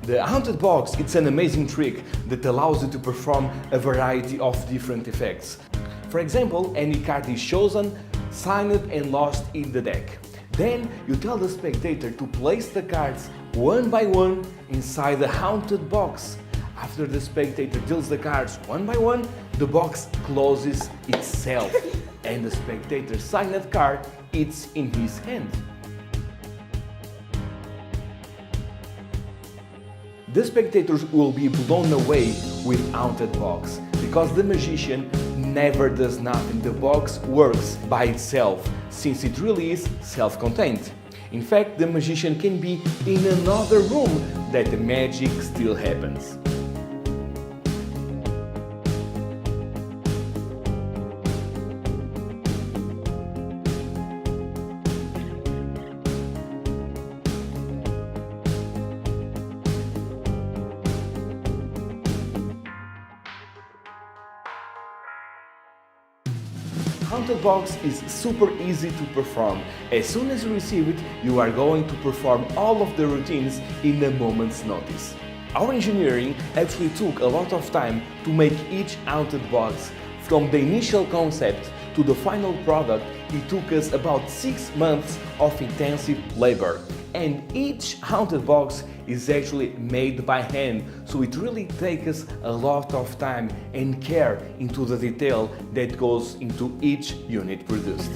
The Haunted Box, it's an amazing trick that allows you to perform a variety of different effects. For example, any card is chosen, signed and lost in the deck. Then you tell the spectator to place the cards one by one inside the Haunted Box. After the spectator deals the cards one by one, the box closes itself and the spectator's signed card is in his hand. The spectators will be blown away with Haunted Box because the magician never does nothing. The box works by itself since it really is self-contained. In fact, the magician can be in another room that the magic still happens. Haunted Box is super easy to perform. As soon as you receive it, you are going to perform all of the routines in a moment's notice. Our engineering actually took a lot of time to make each Haunted Box. From the initial concept to the final product, it took us about 6 months of intensive labor. And each Haunted Box is actually made by hand, so it really takes us a lot of time and care into the detail that goes into each unit produced.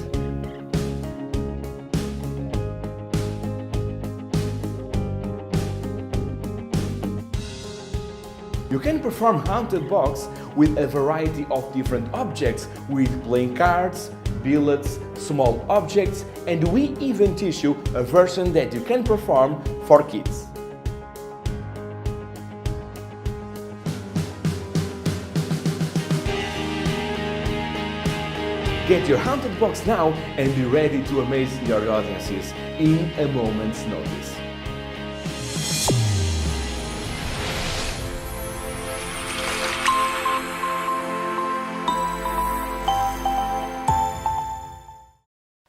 You can perform Haunted Box with a variety of different objects, with playing cards, billets, small objects, and we even teach you a version that you can perform for kids. Get your Haunted Box now and be ready to amaze your audiences in a moment's notice.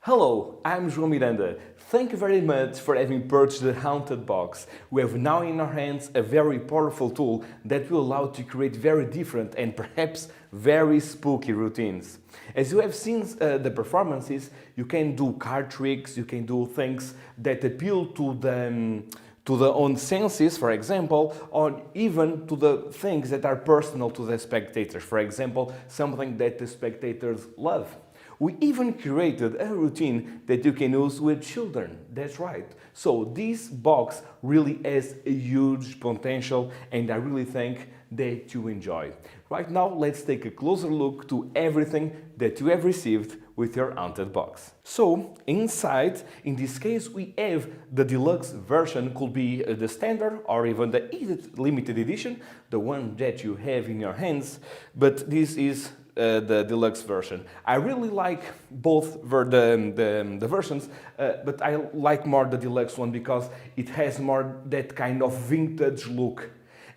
Hello, I'm João Miranda. Thank you very much for having purchased the Haunted Box. We have now in our hands a very powerful tool that will allow you to create very different and perhaps very spooky routines. As you have seen the performances, you can do card tricks, you can do things that appeal to the own senses, for example, or even to the things that are personal to the spectators. For example, something that the spectators love. We even created a routine that you can use with children. That's right. So this box really has a huge potential and I really think that you enjoy. Right now, let's take a closer look to everything that you have received with your Haunted Box. So inside, in this case, we have the deluxe version, could be the standard or even the limited edition, the one that you have in your hands, but this is the deluxe version. I really like both the versions, but I like more the deluxe one because it has more that kind of vintage look.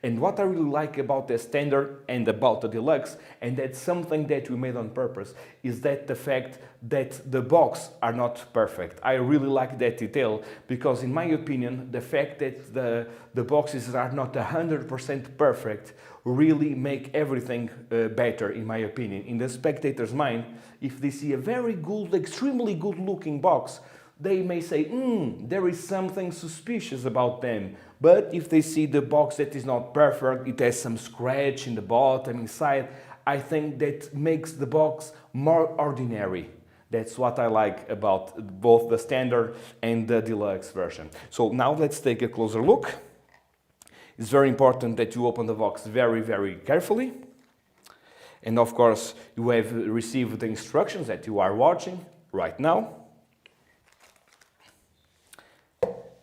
And what I really like about the standard and about the deluxe, and that's something that we made on purpose, is that the fact that the box are not perfect. I really like that detail because in my opinion, the fact that the boxes are not 100% perfect really make everything better, in my opinion. In the spectator's mind, if they see a very good, extremely good looking box, they may say, there is something suspicious about them. But if they see the box that is not perfect, it has some scratch in the bottom, inside, I think that makes the box more ordinary. That's what I like about both the standard and the deluxe version. So now let's take a closer look. It's very important that you open the box very, very carefully. And of course, you have received the instructions that you are watching right now.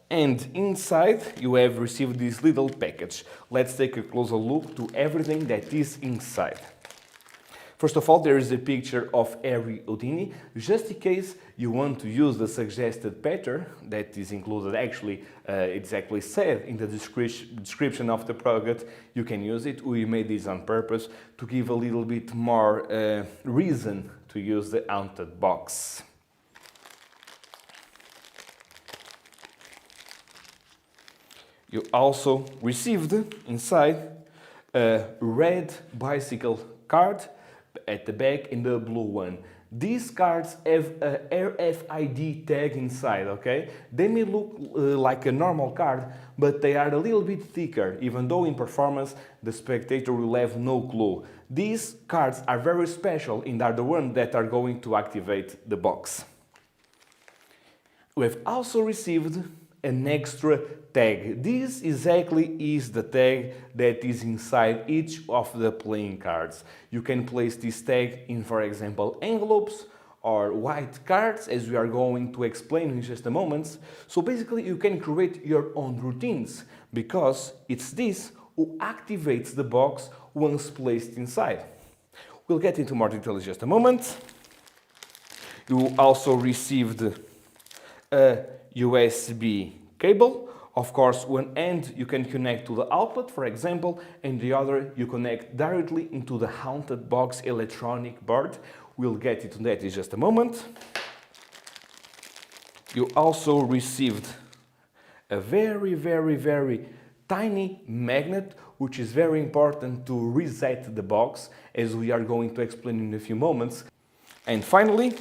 And inside, you have received this little package. Let's take a closer look to everything that is inside. First of all, there is a picture of Harry Houdini, just in case you want to use the suggested pattern that is included, actually exactly said in the description of the product, you can use it. We made this on purpose to give a little bit more reason to use the Haunted Box. You also received inside a red bicycle card at the back and the blue one. These cards have a RFID tag inside, okay? They may look like a normal card, but they are a little bit thicker, even though in performance the spectator will have no clue. These cards are very special and are the ones that are going to activate the box. We have also received an extra tag. This exactly is the tag that is inside each of the playing cards. You can place this tag in, for example, envelopes or white cards, as we are going to explain in just a moment. So basically you can create your own routines, because it's this who activates the box once placed inside. We'll get into more detail in just a moment. You also received a USB cable. Of course, one end you can connect to the outlet, for example, and the other you connect directly into the Haunted Box electronic board. We'll get into that in just a moment. You also received a very tiny magnet, which is very important to reset the box, as we are going to explain in a few moments. And finally,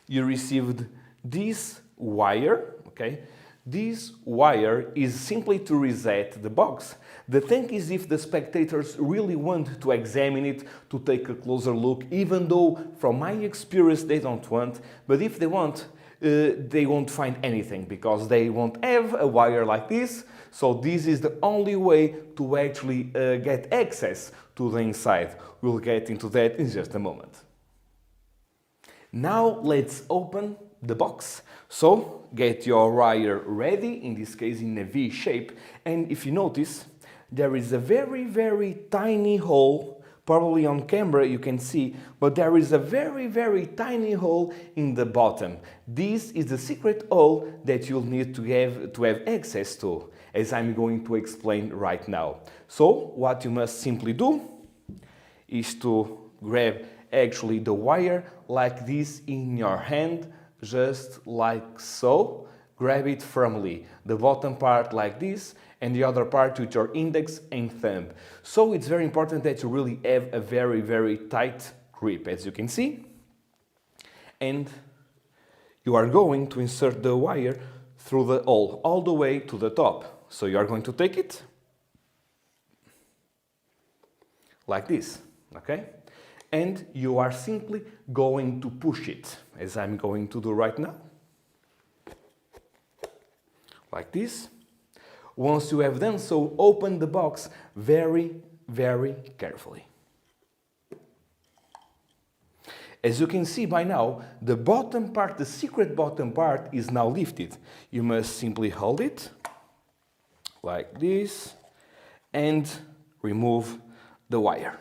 you received this wire, okay? This wire is simply to reset the box. The thing is, if the spectators really want to examine it, to take a closer look, even though from my experience they don't want, but if they want, they won't find anything, because they won't have a wire like this. So this is the only way to actually get access to the inside. We'll get into that in just a moment. Now let's open the box. So get your wire ready, in this case in a V shape, and if you notice, there is a very tiny hole. Probably on camera you can see, but there is a very tiny hole in the bottom. This is the secret hole that you'll need to have access to, as I'm going to explain right now. So what you must simply do is to grab actually the wire like this in your hand, just like so. Grab it firmly, the bottom part like this, and the other part with your index and thumb. So it's very important that you really have a very tight grip, as you can see. And you are going to insert the wire through the hole all the way to the top. So you are going to take it like this, okay? And you are simply going to push it, as I'm going to do right now. Like this. Once you have done so, open the box very carefully. As you can see by now, the bottom part, the secret bottom part, is now lifted. You must simply hold it like this and remove the wire,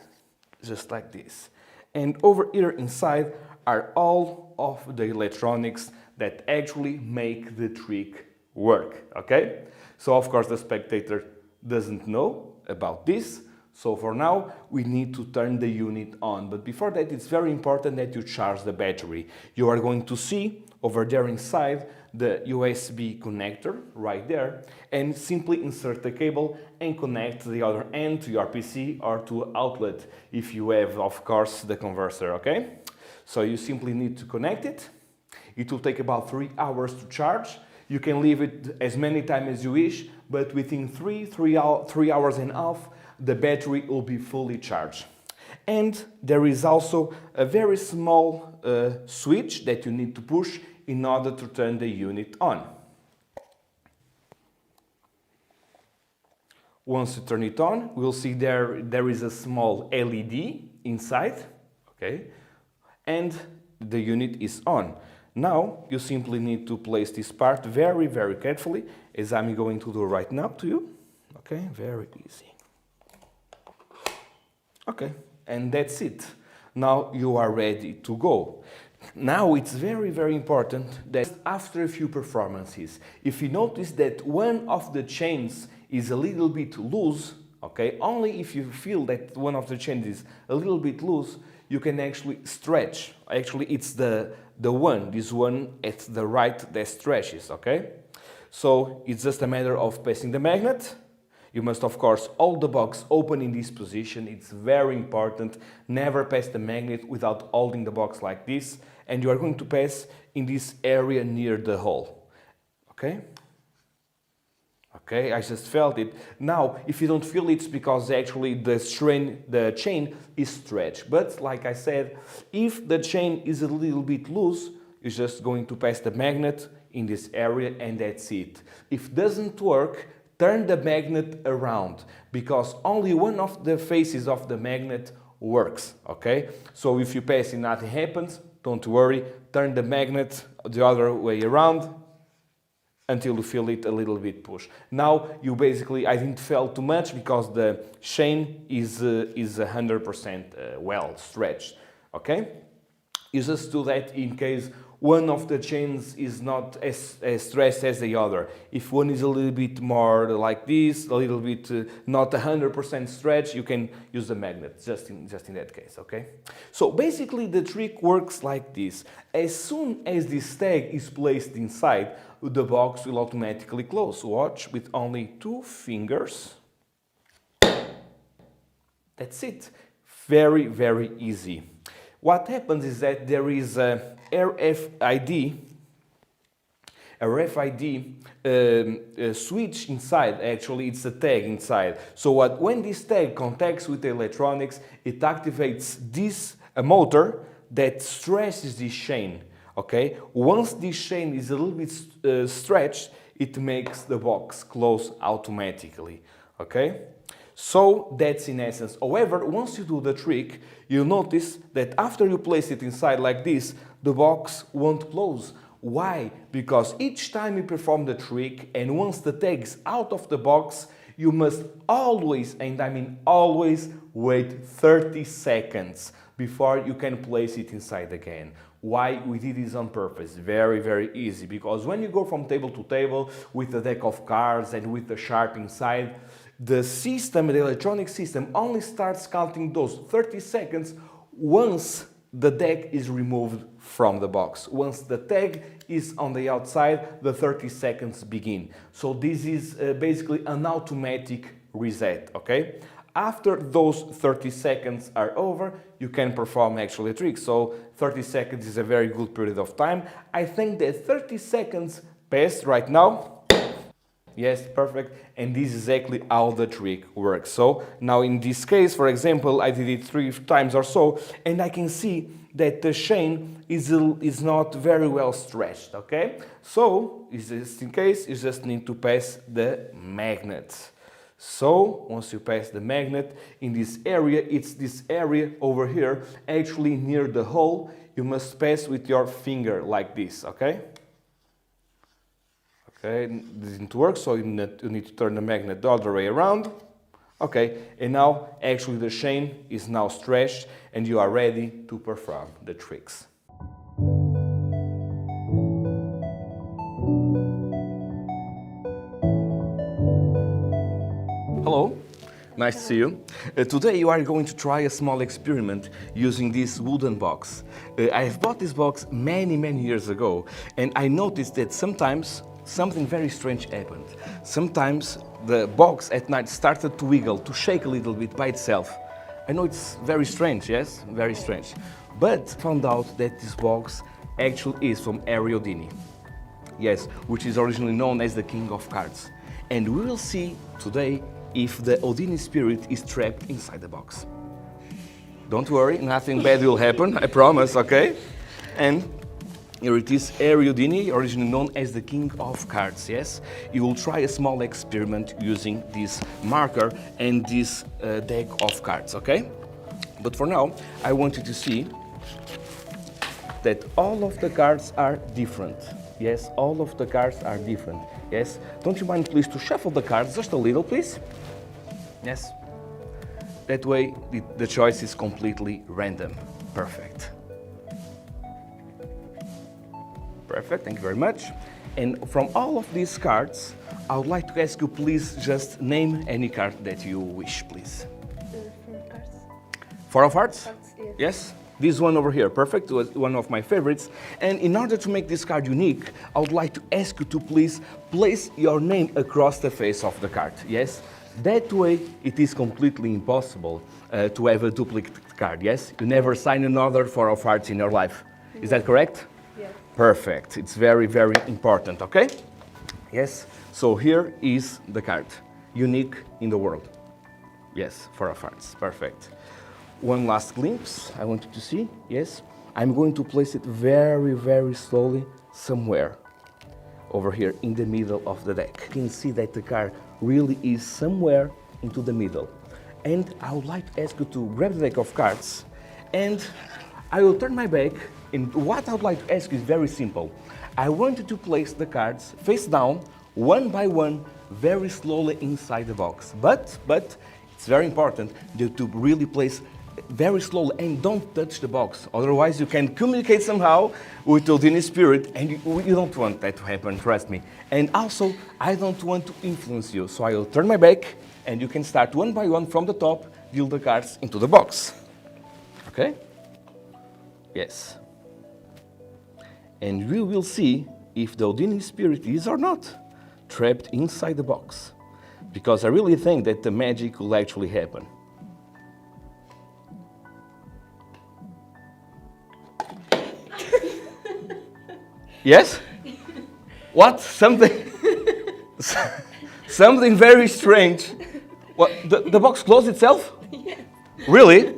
just like this. And over here inside are all of the electronics that actually make the trick work, okay? So of course the spectator doesn't know about this, so for now we need to turn the unit on. But before that, it's very important that you charge the battery. You are going to see over there inside the USB connector right there, and simply insert the cable and connect the other end to your PC or to an outlet if you have, of course, the converter, okay? So you simply need to connect it. It will take about 3 hours to charge. You can leave it as many times as you wish, but within 3 hours and a half, the battery will be fully charged. And there is also a very small switch that you need to push in order to turn the unit on. Once you turn it on, we'll see there is a small LED inside, okay? And the unit is on. Now you simply need to place this part very carefully, as I'm going to do right now to you. Okay, very easy. Okay, and that's it. Now you are ready to go. Now it's very important that after a few performances, if you notice that one of the chains is a little bit loose, okay, only if you feel that one of the chains is a little bit loose, you can actually stretch. Actually, it's this one at the right that stretches, okay? So it's just a matter of passing the magnet. You must, of course, hold the box open in this position. It's very important. Never pass the magnet without holding the box like this. And you are going to pass in this area near the hole. Okay? Okay, I just felt it. Now, if you don't feel it, it's because actually the chain is stretched. But like I said, if the chain is a little bit loose, you're just going to pass the magnet in this area and that's it. If it doesn't work, turn the magnet around, because only one of the faces of the magnet works, okay? So if you pass and nothing happens, don't worry, turn the magnet the other way around until you feel it a little bit push. Now you basically, I didn't feel too much because the chain is 100% well stretched, okay? You just do that in case one of the chains is not as stretched as the other. If one is a little bit more like this, a little bit not 100% stretched, you can use the magnet, just in that case, okay? So basically the trick works like this. As soon as this tag is placed inside, the box will automatically close. Watch, with only 2 fingers. That's it. Very, very easy. What happens is that there is a RFID switch inside. Actually, it's a tag inside. So when this tag contacts with the electronics, it activates this motor that stretches this chain. Okay? Once this chain is a little bit stretched, it makes the box close automatically. Okay? So that's in essence. However, once you do the trick, you'll notice that after you place it inside like this, the box won't close. Why? Because each time you perform the trick and once the tag is out of the box, you must always, and I mean always, wait 30 seconds before you can place it inside again. Why? We did this on purpose. Very, very easy. Because when you go from table to table with a deck of cards and with the sharp inside, the system, the electronic system, only starts counting those 30 seconds once the deck is removed from the box. Once the tag is on the outside, the 30 seconds begin. So this is basically an automatic reset, okay? After those 30 seconds are over, you can perform actually a trick. So 30 seconds is a very good period of time. I think that 30 seconds passed right now. Yes, perfect. And this is exactly how the trick works. So now in this case, for example, I did it 3 times or so, and I can see that the chain is not very well stretched, okay? So, just in case, you just need to pass the magnet. So, once you pass the magnet in this area, it's this area over here, actually near the hole, you must pass with your finger like this, okay? Okay, it didn't work, so you need to turn the magnet the other way around. Okay, and now actually the chain is now stretched and you are ready to perform the tricks. Hello, nice to see you. Today you are going to try a small experiment using this wooden box. I have bought this box many years ago and I noticed that sometimes something very strange happened. Sometimes the box at night started to wiggle, to shake a little bit by itself. I know it's very strange, yes? Very strange. But found out that this box actually is from Harry Houdini. Yes, which is originally known as the King of Cards. And we will see today if the Houdini spirit is trapped inside the box. Don't worry, nothing bad will happen, I promise, okay? And here it is, Harry Houdini, originally known as the King of Cards, yes? You will try a small experiment using this marker and this deck of cards, okay? But for now, I want you to see that all of the cards are different. Yes, all of the cards are different, yes? Don't you mind, please, to shuffle the cards just a little, please? Yes? That way, the choice is completely random. Perfect. Perfect, thank you very much. And from all of these cards, I would like to ask you, please, just name any card that you wish, please. 4 cards. 4 of hearts? Cards, yes. Yes? This one over here, perfect, was one of my favorites. And in order to make this card unique, I would like to ask you to please place your name across the face of the card, yes? That way, it is completely impossible to have a duplicate card, yes? You never sign another Four of Hearts in your life. Is that correct? Yes. Perfect. It's very, very important, okay? Yes. So here is the card. Unique in the world. Yes, Four of Hearts. Perfect. One last glimpse I want you to see. Yes. I'm going to place it very, very slowly somewhere over here in the middle of the deck. You can see that the card really is somewhere into the middle. And I would like to ask you to grab the deck of cards and I will turn my back, and what I would like to ask you is very simple. I want you to place the cards face down, one by one, very slowly inside the box. But it's very important to really place very slowly and don't touch the box. Otherwise you can communicate somehow with Odini spirit and you don't want that to happen, trust me. And also, I don't want to influence you, so I will turn my back and you can start one by one from the top, deal the cards into the box. Okay? Yes. And we will see if the Odini spirit is or not trapped inside the box. Because I really think that the magic will actually happen. Yes? What? Something something very strange. What? The box closed itself? Yes. Really?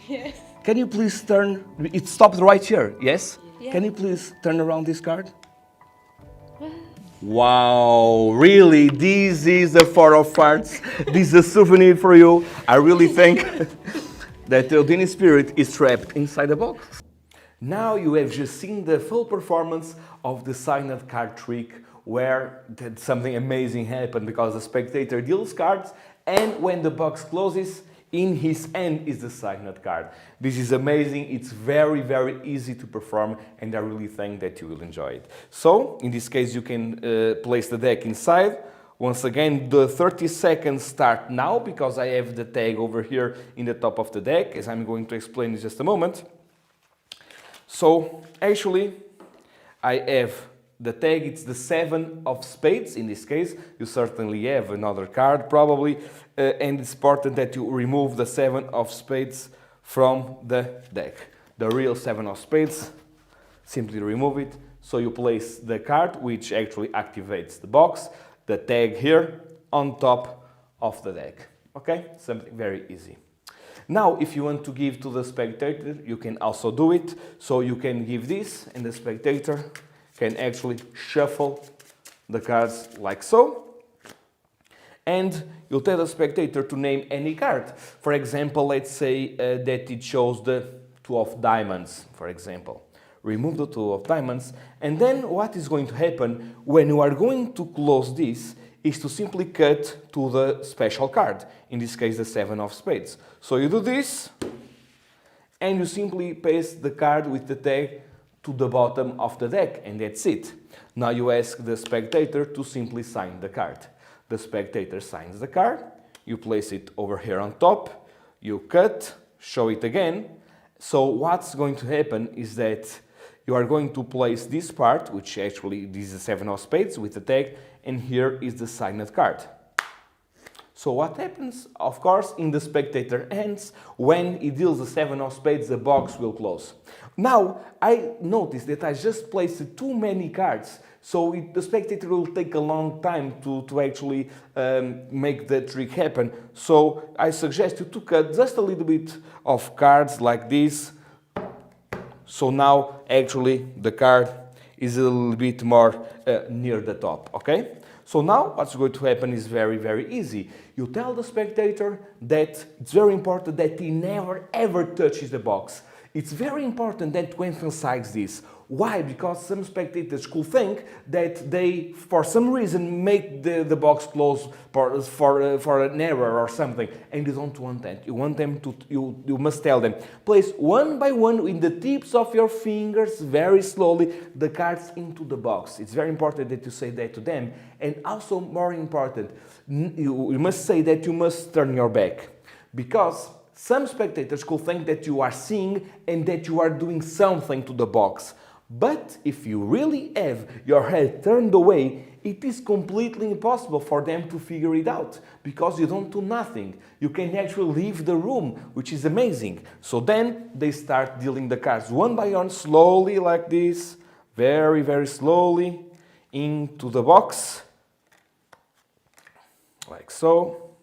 Yes. Can you please turn? It stopped right here, yes? Yeah. Can you please turn around this card? Wow, really? This is the Four of Hearts. This is a souvenir for you. I really think that the Odini spirit is trapped inside the box. Now you have just seen the full performance of the signed card trick where something amazing happened because the spectator deals cards and when the box closes, in his hand is the signed card. This is amazing, it's very, very easy to perform and I really think that you will enjoy it. So, in this case you can place the deck inside. Once again, the 30 seconds start now because I have the tag over here in the top of the deck, as I'm going to explain in just a moment. So, actually, I have the tag, it's the 7 of spades in this case. You certainly have another card probably, and it's important that you remove the 7 of spades from the deck. The real 7 of spades, simply remove it. So you place the card, which actually activates the box, the tag here, on top of the deck. Okay, something very easy. Now, if you want to give to the spectator, you can also do it. So you can give this, and the spectator can actually shuffle the cards like so. And you'll tell the spectator to name any card. For example, let's say that it shows the 2 of diamonds, for example. Remove the 2 of diamonds, and then what is going to happen when you are going to close this is to simply cut to the special card, in this case the 7 of spades. So you do this, and you simply paste the card with the tag to the bottom of the deck, and that's it. Now you ask the spectator to simply sign the card. The spectator signs the card, you place it over here on top, you cut, show it again. So what's going to happen is that you are going to place this part, which actually this is the 7 of spades with the tag, and here is the signed card. So what happens, of course, in the spectator hands, when he deals the 7 of spades, the box will close. Now, I noticed that I just placed too many cards, so the spectator will take a long time to actually make the trick happen. So I suggest you to cut just a little bit of cards like this. So now, actually, the card is a little bit more near the top, okay? So now what's going to happen is very, very easy. You tell the spectator that it's very important that he never ever touches the box. It's very important that we emphasize this. Why? Because some spectators could think that they, for some reason, make the box close for an error or something, and you don't want that. You want them to, you must tell them, place one by one with the tips of your fingers, very slowly, the cards into the box. It's very important that you say that to them, and also more important, you must say that you must turn your back, because Some spectators could think that you are seeing and that you are doing something to the box. But if you really have your head turned away, it is completely impossible for them to figure it out because you don't do nothing. You can actually leave the room, which is amazing. So then they start dealing the cards one by one, slowly like this, very, very slowly into the box, like so,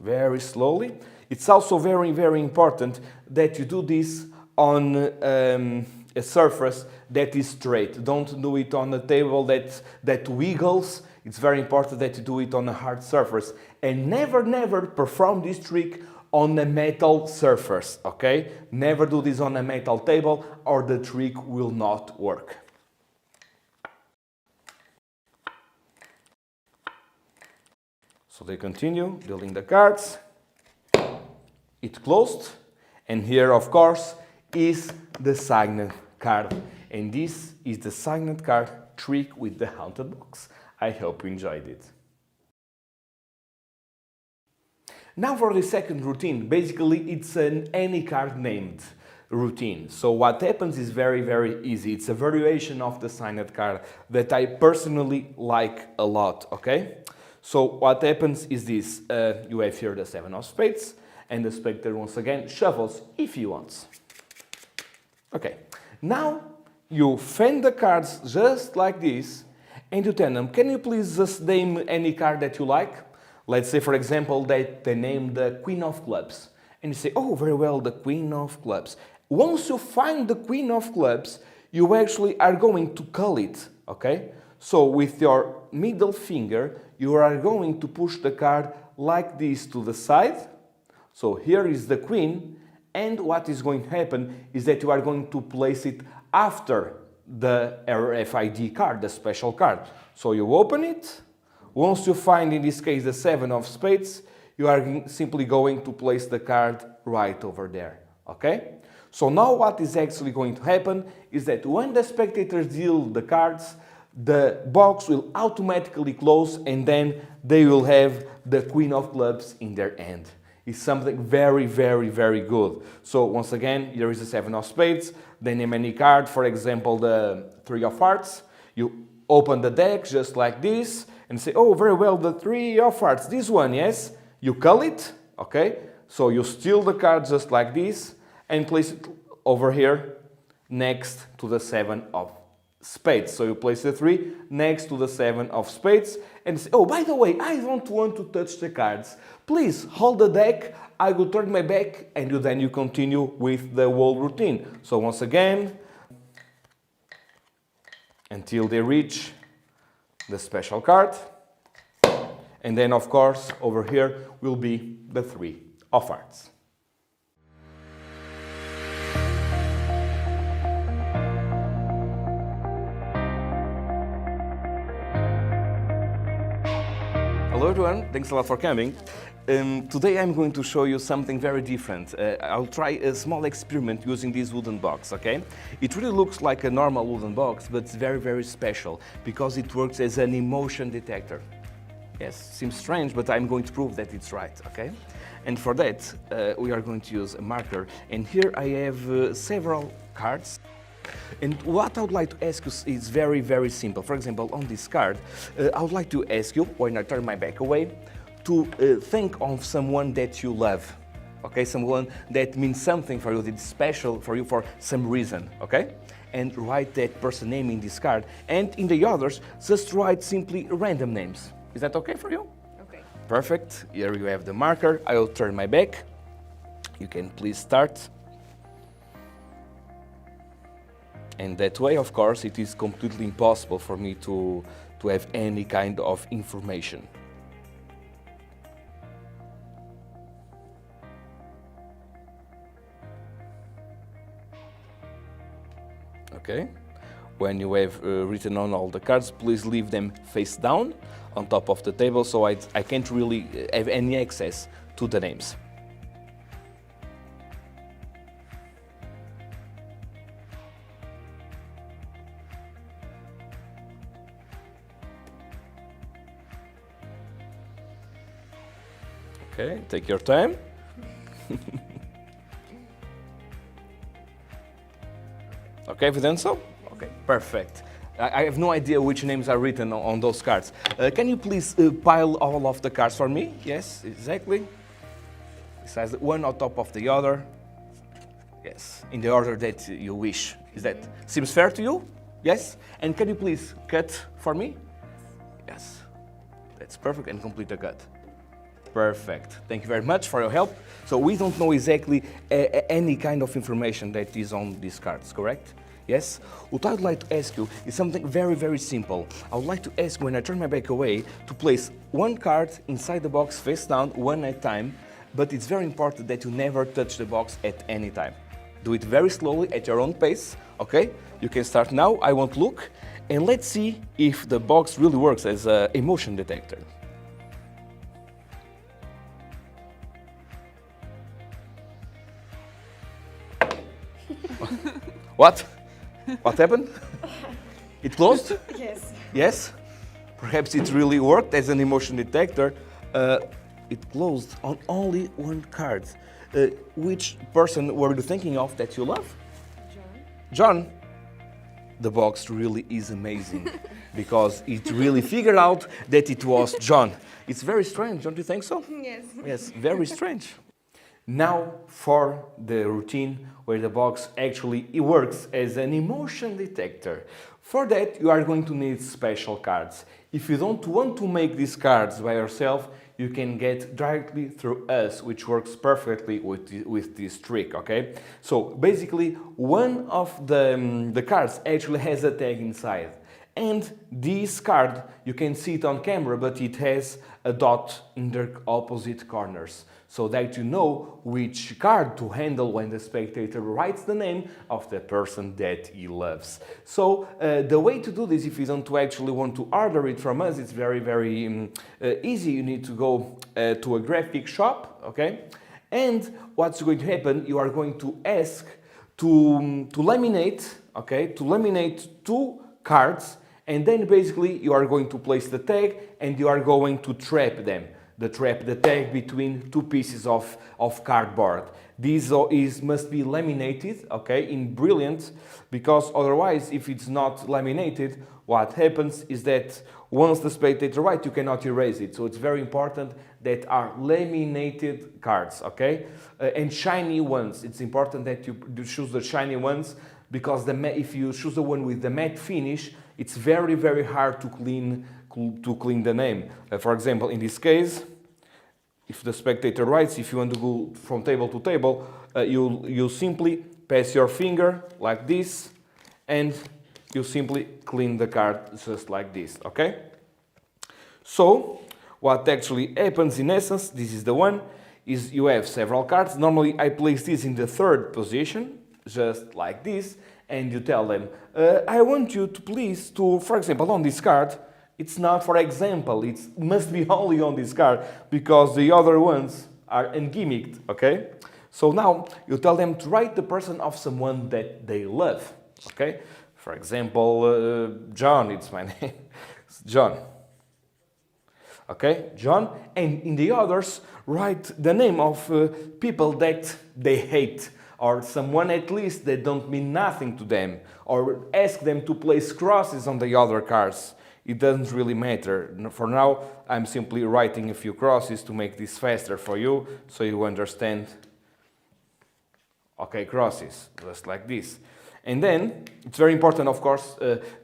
very slowly. It's also very, very important that you do this on a surface that is straight. Don't do it on a table that wiggles. It's very important that you do it on a hard surface. And never, never perform this trick on a metal surface, okay? Never do this on a metal table or the trick will not work. So they continue dealing the cards. It closed. And here, of course, is the signed card. And this is the signed card trick with the haunted box. I hope you enjoyed it. Now for the second routine. Basically, it's an any card named routine. So what happens is very, very easy. It's a variation of the signed card that I personally like a lot, okay? So what happens is this. You have here the 7 of spades, and the spectator once again shuffles if he wants. Okay, now you fan the cards just like this, and you tell them, can you please just name any card that you like? Let's say, for example, that they name the Queen of Clubs. And you say, oh, very well, the Queen of Clubs. Once you find the Queen of Clubs, you actually are going to call it, okay? So with your middle finger, you are going to push the card like this to the side. So here is the Queen, and what is going to happen is that you are going to place it after the RFID card, the special card. So you open it. Once you find, in this case, the 7 of spades, you are simply going to place the card right over there, okay? So now what is actually going to happen is that when the spectators deal the cards, the box will automatically close and then they will have the Queen of Clubs in their hand. It's something very, very, very good. So once again, here is the 7 of spades. They name any card, for example, the 3 of hearts. You open the deck just like this and say, oh, very well, the 3 of hearts, this one, yes? You call it, okay? So you steal the card just like this and place it over here next to the 7 of spades. So you place the 3 next to the 7 of spades and say, oh, by the way, I don't want to touch the cards. Please hold the deck, I will turn my back, and then you continue with the whole routine. So once again, until they reach the special card. And then, of course, over here will be the 3 of hearts. Hello everyone, thanks a lot for coming. Today I'm going to show you something very different. I'll try a small experiment using this wooden box, okay? It really looks like a normal wooden box, but it's very, very special because it works as an emotion detector. Yes, seems strange, but I'm going to prove that it's right, okay? And for that, we are going to use a marker. And here I have several cards. And what I would like to ask you is very, very simple. For example, on this card, I would like to ask you, when I turn my back away, to think of someone that you love, okay? Someone that means something for you, that's special for you for some reason, okay? And write that person name in this card. And in the others, just write simply random names. Is that okay for you? Okay. Perfect. Here you have the marker. I will turn my back. You can please start. And that way, of course, it is completely impossible for me to have any kind of information. Okay? When you have written on all the cards, please leave them face down on top of the table so I can't really have any access to the names. Okay, take your time. Okay, have you done so? Okay, perfect. I have no idea which names are written on those cards. Can you please pile all of the cards for me? Yes, exactly. Besides one on top of the other. Yes, in the order that you wish. Is that seems fair to you? Yes? And can you please cut for me? Yes. That's perfect, and complete the cut. Perfect. Thank you very much for your help. So we don't know exactly any kind of information that is on these cards, correct? Yes? What I would like to ask you is something very, very simple. I would like to ask, when I turn my back away, to place one card inside the box face down, one at a time, but it's very important that you never touch the box at any time. Do it very slowly at your own pace, okay? You can start now, I won't look, and let's see if the box really works as an emotion detector. What? What happened? It closed? Yes. Yes? Perhaps it really worked as an emotion detector. It closed on only one card. Which person were you thinking of that you love? John. The box really is amazing because it really figured out that it was John. It's very strange, don't you think so? Yes. Yes, very strange. Now for the routine where the box actually works as an emotion detector. For that you are going to need special cards. If you don't want to make these cards by yourself, you can get directly through us, which works perfectly with this trick, okay? So basically one of the cards actually has a tag inside. And this card, you can see it on camera, but it has a dot in the opposite corners, so that you know which card to handle when the spectator writes the name of the person that he loves. So the way to do this, if you don't actually want to order it from us, it's very, very easy. You need to go to a graphic shop, okay? And what's going to happen, you are going to ask to laminate, okay? To laminate 2 cards, and then basically you are going to place the tag and you are going to trap them. The tag between 2 pieces of cardboard. This must be laminated, okay, in brilliant, because otherwise, if it's not laminated, what happens is that once the spectator writes, you cannot erase it. So it's very important that are laminated cards, okay, and shiny ones. It's important that you choose the shiny ones, because if you choose the one with the matte finish, it's very, very hard to clean the name. For example, in this case, if the spectator writes, if you want to go from table to table, you simply pass your finger like this, and you simply clean the card just like this, okay? So, what actually happens in essence, this is the one, is you have several cards. Normally I place this in the 3rd position, just like this, and you tell them, I want you to please for example, on this card, it's not for example, it must be only on this card, because the other ones are ungimmicked, okay? So now you tell them to write the person of someone that they love, okay? For example, John, it's my name, it's John. Okay, John, and in the others, write the name of people that they hate, or someone at least that don't mean nothing to them, or ask them to place crosses on the other cards. It doesn't really matter. For now, I'm simply writing a few crosses to make this faster for you, so you understand. Okay, crosses, just like this. And then, it's very important, of course,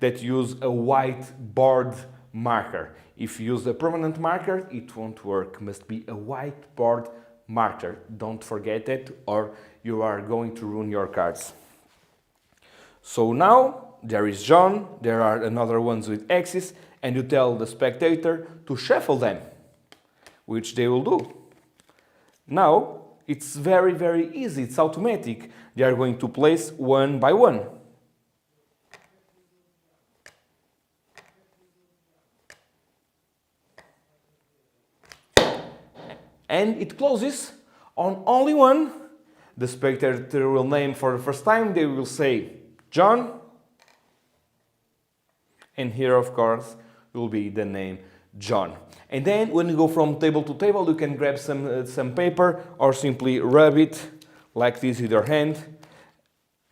that you use a white board marker. If you use a permanent marker, it won't work. Must be a whiteboard marker. Don't forget it, or you are going to ruin your cards. So now there is John, there are another ones with X's, and you tell the spectator to shuffle them, which they will do. Now it's very, very easy, it's automatic. They are going to place one by one. And it closes on only one. The spectator will name for the first time, they will say John. And here, of course, will be the name John. And then when you go from table to table, you can grab some paper or simply rub it like this with your hand,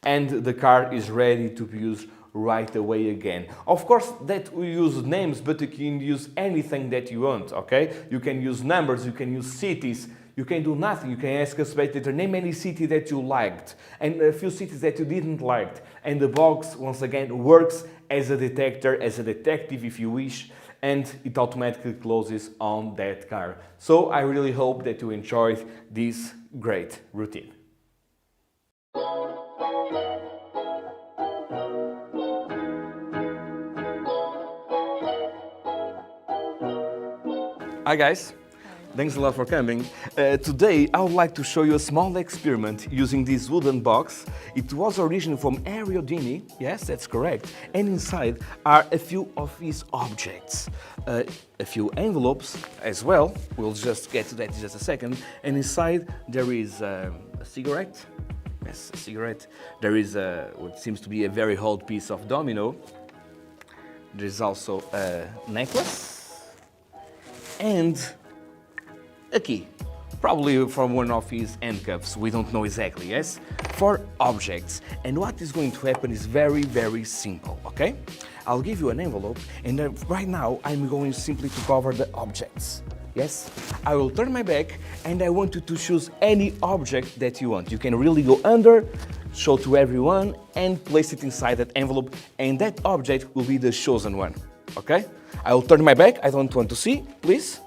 and the card is ready to be used right away again. Of course, that we use names, but you can use anything that you want, okay? You can use numbers, you can use cities, you can do nothing. You can ask a spectator, name any city that you liked, and a few cities that you didn't like. And the box, once again, works as a detector, as a detective if you wish, and it automatically closes on that card. So I really hope that you enjoyed this great routine. Hi guys, thanks a lot for coming. Today I would like to show you a small experiment using this wooden box. It was originally from Ariodini, yes, that's correct, and inside are a few of his objects. A few envelopes as well, we'll just get to that in just a second, and inside there is a cigarette, yes, a cigarette, there is what seems to be a very old piece of domino, there's also a necklace, and a key, probably from one of his handcuffs, we don't know exactly, yes? 4 objects, and what is going to happen is very, very simple, okay? I'll give you an envelope, and right now I'm going simply to cover the objects, yes? I will turn my back, and I want you to choose any object that you want. You can really go under, show to everyone, and place it inside that envelope, and that object will be the chosen one, okay? I will turn my back, I don't want to see, please.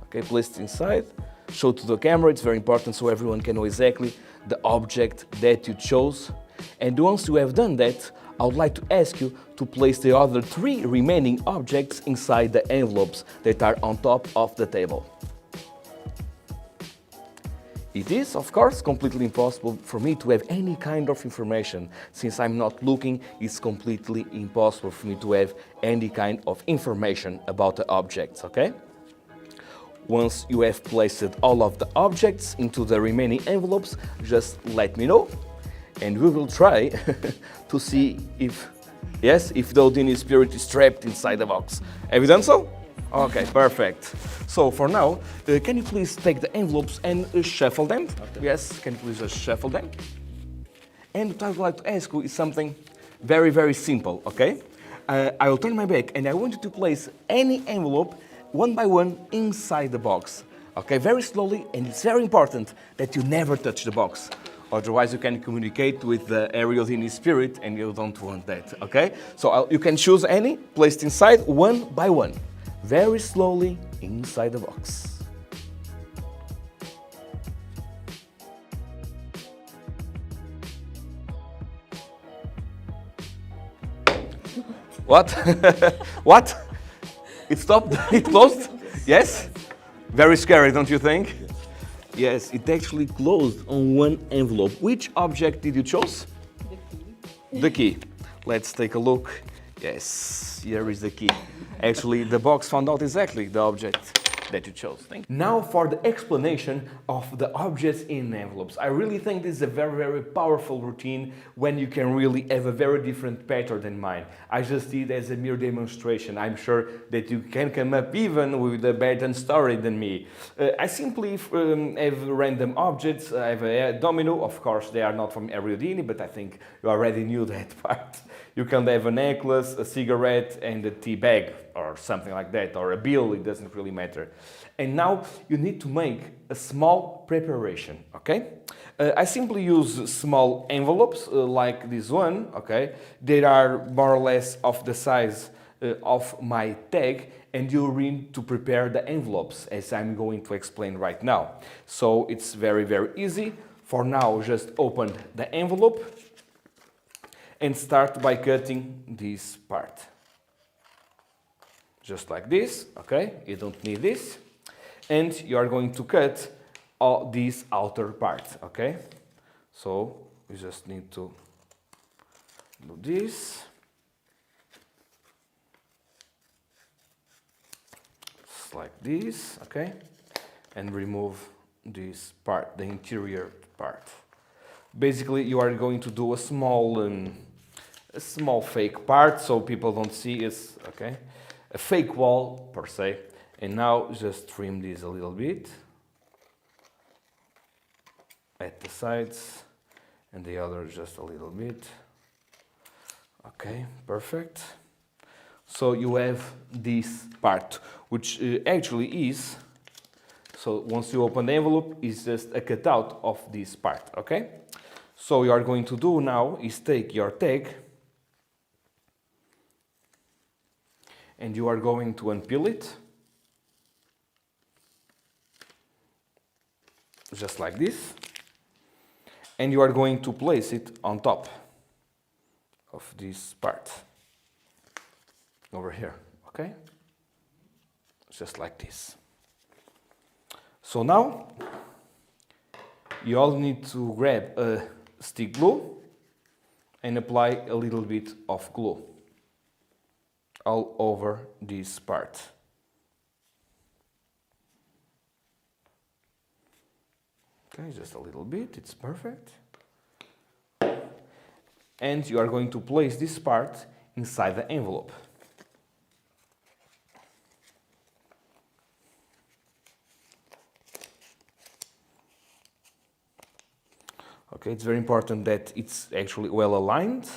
Okay, place it inside, show to the camera, it's very important so everyone can know exactly the object that you chose. And once you have done that, I would like to ask you to place the other 3 remaining objects inside the envelopes that are on top of the table. It is, of course, completely impossible for me to have any kind of information. Since I'm not looking, it's completely impossible for me to have any kind of information about the objects, okay? Once you have placed all of the objects into the remaining envelopes, just let me know, and we will try to see if, yes, if the Houdini spirit is trapped inside the box. Have you done so? Okay, perfect. So for now, can you please take the envelopes and shuffle them? Okay. Yes, can you please just shuffle them? And what I would like to ask you is something very, very simple, okay? I will turn my back and I want you to place any envelope one by one inside the box. Okay, very slowly, and it's very important that you never touch the box. Otherwise you can communicate with the Ariodini spirit and you don't want that, okay? So you can choose any, placed inside one by one. Very slowly inside the box. What? What? It stopped? It closed? Yes? Very scary, don't you think? Yes, it actually closed on one envelope. Which object did you choose? The key. The key. Let's take a look. Yes, here is the key. Actually, the box found out exactly the object that you chose. Thank you. Now for the explanation of the objects in envelopes. I really think this is a very, very powerful routine when you can really have a very different pattern than mine. I just did as a mere demonstration. I'm sure that you can come up even with a better story than me. I simply have random objects. I have a domino. Of course, they are not from Ariodini, but I think you already knew that part. You can have a necklace, a cigarette, and a tea bag, or something like that, or a bill, it doesn't really matter. And now you need to make a small preparation, okay? I simply use small envelopes like this one, okay? They are more or less of the size of my tag, and you need to prepare the envelopes, as I'm going to explain right now. So it's very, very easy. For now, just open the envelope and start by cutting this part. Just like this, okay? You don't need this. And you are going to cut all this outer part, okay? So you just need to do this. Just like this, okay? And remove this part, the interior part. Basically, you are going to do a small a small fake part so people don't see it's okay, a fake wall per se. And now just trim this a little bit at the sides and the other just a little bit. Okay, perfect. So you have this part, which actually is, so once you open the envelope, it's just a cutout of this part, okay? So what you are going to do now is take your tag and you are going to unpeel it, just like this, and you are going to place it on top of this part over here, okay? Just like this. So now you all need to grab a stick glue and apply a little bit of glue all over this part. Okay, just a little bit, it's perfect. And you are going to place this part inside the envelope. Okay, it's very important that it's actually well aligned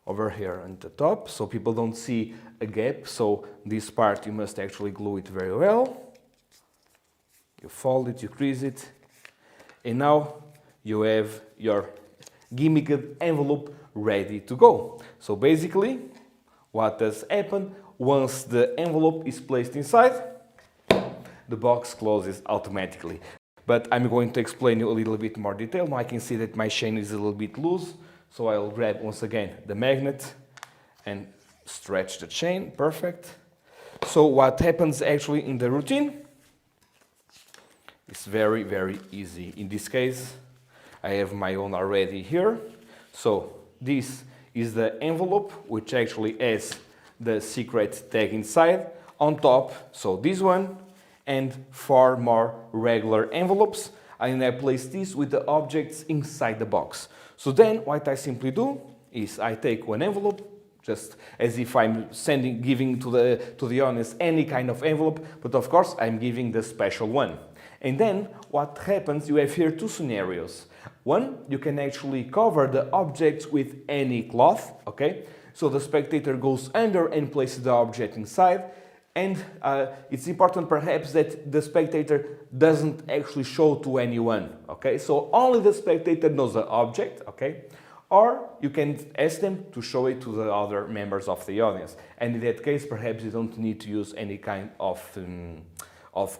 over here on the top, so people don't see a gap. So this part you must actually glue it very well. You fold it, you crease it, and now you have your gimmicked envelope ready to go. So basically, what does happen once the envelope is placed inside? The box closes automatically. But I'm going to explain you a little bit more detail. Now I can see that my chain is a little bit loose, so I'll grab once again the magnet and stretch the chain. Perfect. So what happens actually in the routine is very, very easy. In this case, I have my own already here. So this is the envelope, which actually has the secret tag inside on top. So this one, and 4 more regular envelopes, and I place this with the objects inside the box. So then what I simply do is I take one envelope, just as if I'm giving to the audience any kind of envelope, but of course I'm giving the special one. And then what happens, you have here 2 scenarios. One, you can actually cover the objects with any cloth, okay? So the spectator goes under and places the object inside. And it's important perhaps that the spectator doesn't actually show to anyone, okay? So only the spectator knows the object, okay? Or you can ask them to show it to the other members of the audience. And in that case, perhaps you don't need to use any kind of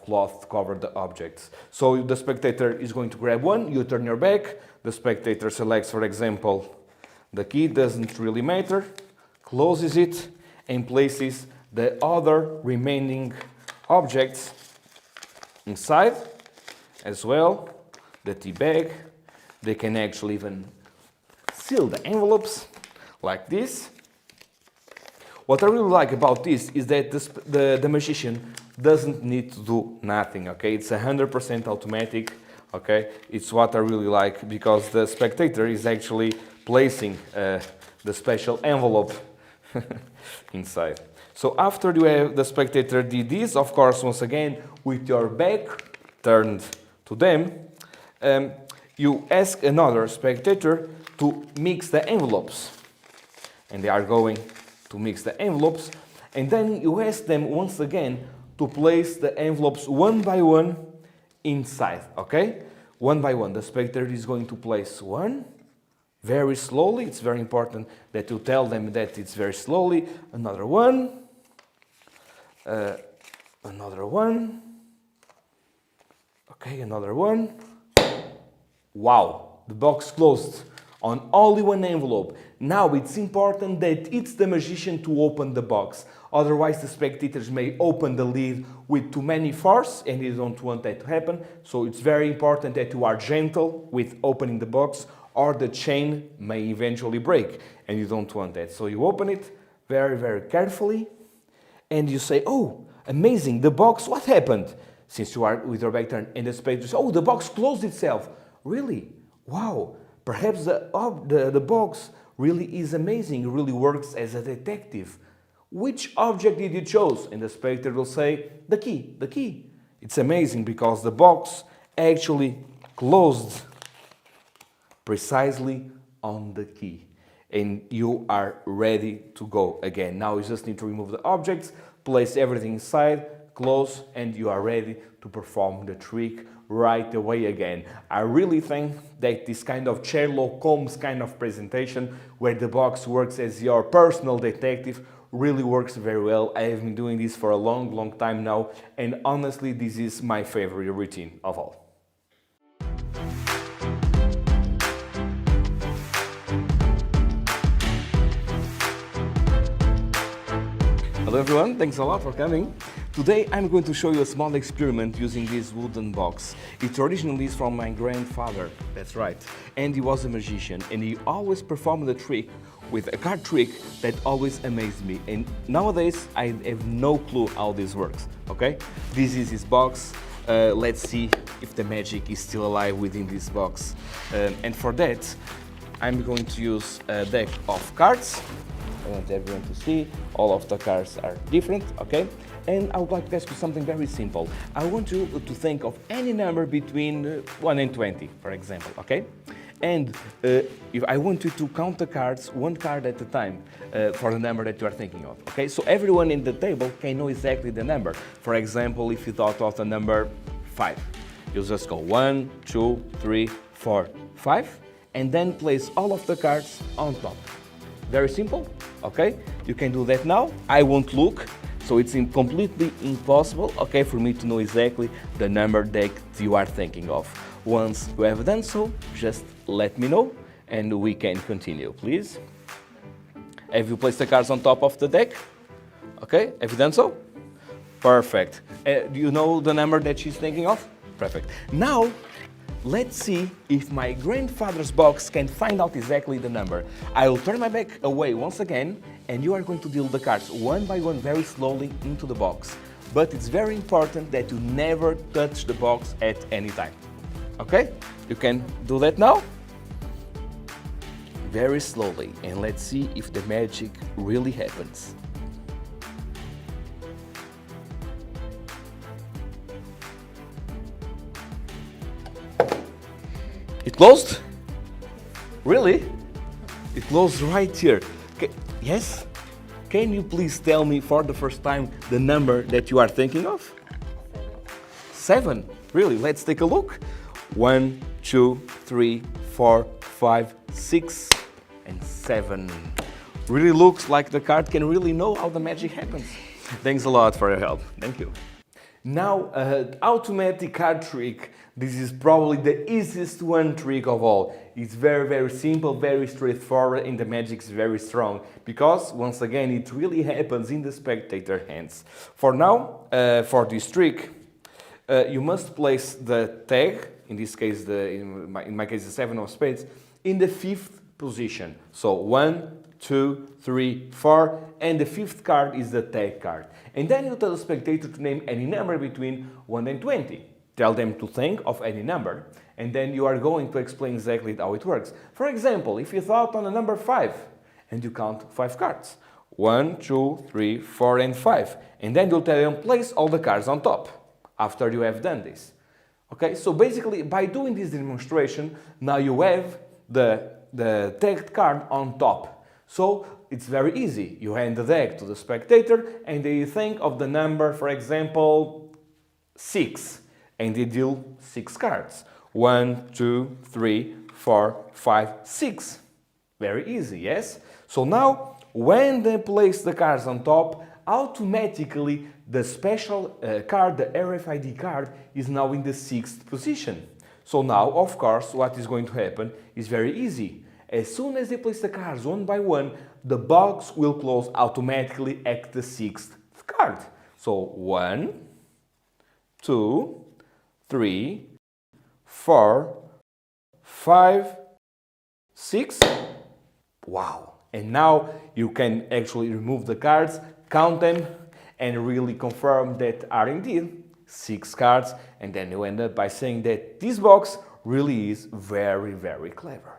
cloth to cover the objects. So the spectator is going to grab one, you turn your back, the spectator selects, for example, the key, doesn't really matter, closes it, and places the other remaining objects inside as well, the tea bag. They can actually even seal the envelopes like this. What I really like about this is that the magician doesn't need to do nothing, okay? It's 100% automatic, okay? It's what I really like, because the spectator is actually placing the special envelope inside. So after you have the spectator did this, of course, once again, with your back turned to them, you ask another spectator to mix the envelopes. And they are going to mix the envelopes. And then you ask them once again to place the envelopes one by one inside, okay? One by one. The spectator is going to place one very slowly. It's very important that you tell them that it's very slowly. Another one. Another one. Okay, another one. Wow, the box closed on only one envelope. Now it's important that it's the magician to open the box. Otherwise the spectators may open the lid with too many force, and you don't want that to happen. So it's very important that you are gentle with opening the box, or the chain may eventually break, and you don't want that. So you open it very, very carefully, and you say, oh, amazing, the box, what happened? Since you are with your back turned, and the spectator says, oh, the box closed itself. Really? Wow. Perhaps the box really is amazing, really works as a detective. Which object did you choose? And the spectator will say, the key, the key. It's amazing because the box actually closed precisely on the key. And you are ready to go again. Now you just need to remove the objects, place everything inside, close, and you are ready to perform the trick right away again. I really think that this kind of Sherlock Holmes kind of presentation, where the box works as your personal detective, really works very well. I have been doing this for a long time now, and honestly, this is my favorite routine of all. Hello everyone, thanks a lot for coming. Today I'm going to show you a small experiment using this wooden box. It originally is from my grandfather, that's right. And he was a magician and he always performed a trick with a card trick that always amazed me. And nowadays I have no clue how this works, okay? This is his box. Let's see if the magic is still alive within this box. And for that, I'm going to use a deck of cards. I want everyone to see, all of the cards are different, okay? And I would like to ask you something very simple. I want you to think of any number between 1 and 20, for example, okay? And if I want you to count the cards, one card at a time, for the number that you are thinking of, okay? So everyone in the table can know exactly the number. For example, if you thought of the number 5, you'll just go 1, 2, 3, 4, 5, and then place all of the cards on top. Very simple, okay? You can do that now. I won't look, so it's completely impossible, okay, for me to know exactly the number that you are thinking of. Once you have done so, just let me know and we can continue, please. Have you placed the cards on top of the deck? Okay, have you done so? Perfect. Do you know the number that she's thinking of? Perfect. Now, let's see if my grandfather's box can find out exactly the number. I will turn my back away once again, and you are going to deal the cards one by one very slowly into the box. But it's very important that you never touch the box at any time. Okay? You can do that now. Very slowly, and let's see if the magic really happens. It closed? Really? It closed right here. Yes? Can you please tell me for the first time the number that you are thinking of? 7. Really? Let's take a look. 1, 2, 3, 4, 5, 6, and 7. Really looks like the card can really know how the magic happens. Thanks a lot for your help. Thank you. Now, automatic card trick. This is probably the easiest one trick of all. It's very simple, very straightforward, and the magic is very strong because, once again, it really happens in the spectator hands. For now, for this trick, you must place the tag, in this case, in my case, the 7 of spades, in the 5th position. So 1, 2, 3, 4, and the 5th card is the tag card. And then you tell the spectator to name any number between 1 and 20. Tell them to think of any number, and then you are going to explain exactly how it works. For example, if you thought on the number 5, and you count 5 cards. 1, 2, 3, 4, and 5. And then you'll tell them, place all the cards on top, after you have done this. Okay, so basically, by doing this demonstration, now you have the tagged card on top. So it's very easy. You hand the deck to the spectator, and they think of the number, for example, 6. And they deal 6 cards. 1, 2, 3, 4, 5, 6. Very easy, yes? So now, when they place the cards on top, automatically the special card, the RFID card, is now in the 6th position. So now, of course, what is going to happen is very easy. As soon as they place the cards one by one, the box will close automatically at the 6th card. So 1, 2, 3, 4, 5, 6. Wow. And now you can actually remove the cards, count them, and really confirm that are indeed 6 cards. And then you end up by saying that this box really is very clever.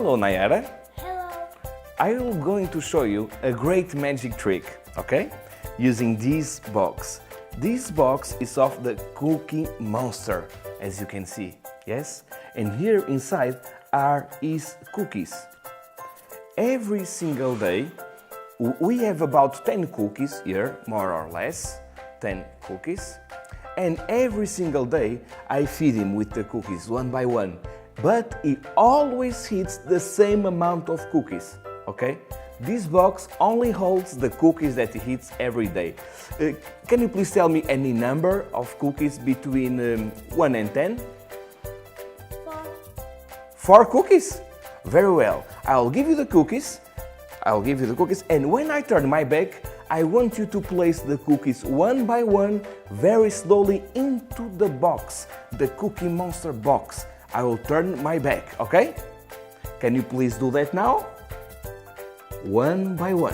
Hello, Nayara. Hello. I am going to show you a great magic trick, okay? Using this box. This box is of the Cookie Monster, as you can see, yes? And here inside are his cookies. Every single day, we have about 10 cookies here, more or less, 10 cookies. And every single day, I feed him with the cookies one by one. But he always eats the same amount of cookies, okay? This box only holds the cookies that he eats every day. Can you please tell me any number of cookies between 1 and 10? 4. 4 cookies? Very well. I'll give you the cookies. And when I turn my back, I want you to place the cookies one by one, very slowly into the box, the Cookie Monster box. I will turn my back, okay? Can you please do that now? One by one.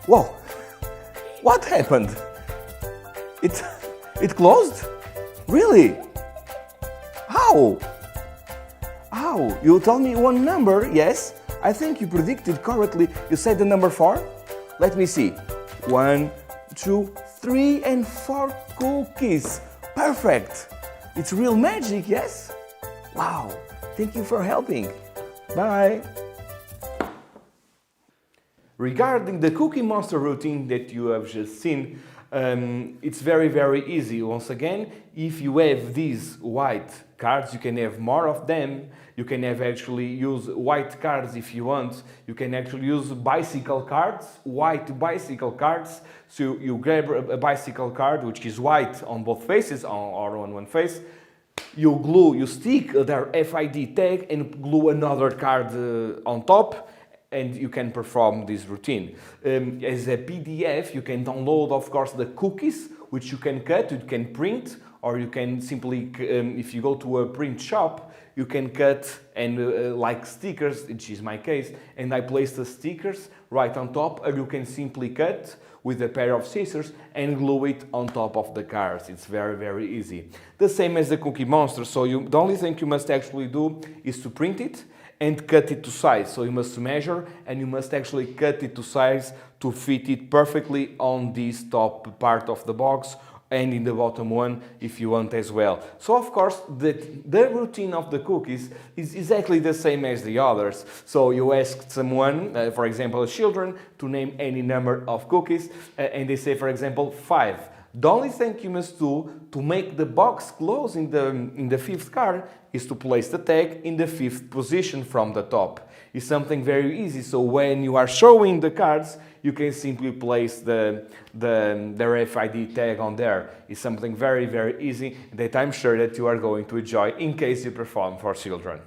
Whoa! What happened? It closed? Really? How? How? You tell me one number, yes? I think you predicted correctly. You said the number 4? Let me see. 1, 2, 3 and 4 cookies. Perfect. It's real magic, yes? Wow. Thank you for helping. Bye. Regarding the Cookie Monster routine that you have just seen, it's very, very easy. Once again, if you have these white cards, you can have more of them. You can actually use white cards if you want. You can actually use bicycle cards, white bicycle cards. So you grab a bicycle card which is white on both faces or on one face. You stick their FID tag and glue another card on top. And you can perform this routine. As a PDF, you can download, of course, the cookies, which you can cut, you can print, or you can simply, if you go to a print shop, you can cut and like stickers, which is my case, and I place the stickers right on top, or you can simply cut with a pair of scissors and glue it on top of the cards. It's very, very easy. The same as the Cookie Monster, so the only thing you must actually do is to print it and cut it to size. So you must measure and you must actually cut it to size to fit it perfectly on this top part of the box and in the bottom one if you want as well. So of course the routine of the cookies is exactly the same as the others. So you ask someone, for example children, to name any number of cookies and they say for example 5. The only thing you must do to make the box close in the 5th card is to place the tag in the 5th position from the top. It's something very easy, so when you are showing the cards, you can simply place the RFID tag on there. It's something very, very easy that I'm sure that you are going to enjoy in case you perform for children.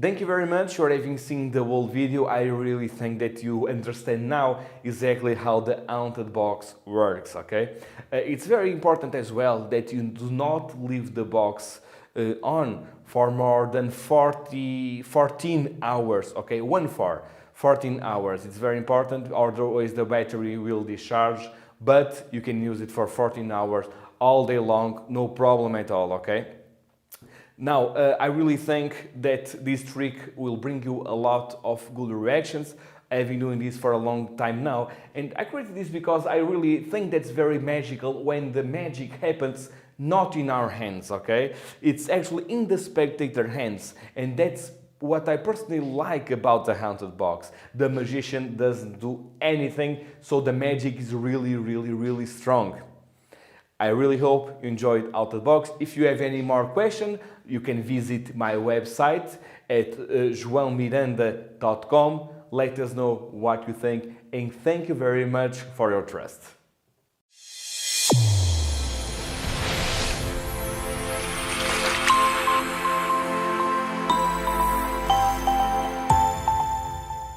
Thank you very much for having seen the whole video. I really think that you understand now exactly how the Haunted Box works, okay? It's very important as well that you do not leave the box on for more than 14 hours, okay? 14 hours. It's very important, otherwise the battery will discharge, but you can use it for 14 hours all day long, no problem at all, okay? Now, I really think that this trick will bring you a lot of good reactions. I've been doing this for a long time now, and I created this because I really think that's very magical when the magic happens not in our hands, okay? It's actually in the spectator hands, and that's what I personally like about the Haunted Box. The magician doesn't do anything, so the magic is really, really, really strong. I really hope you enjoyed Haunted Box. If you have any more questions, you can visit my website at joaomiranda.com. Let us know what you think, and thank you very much for your trust.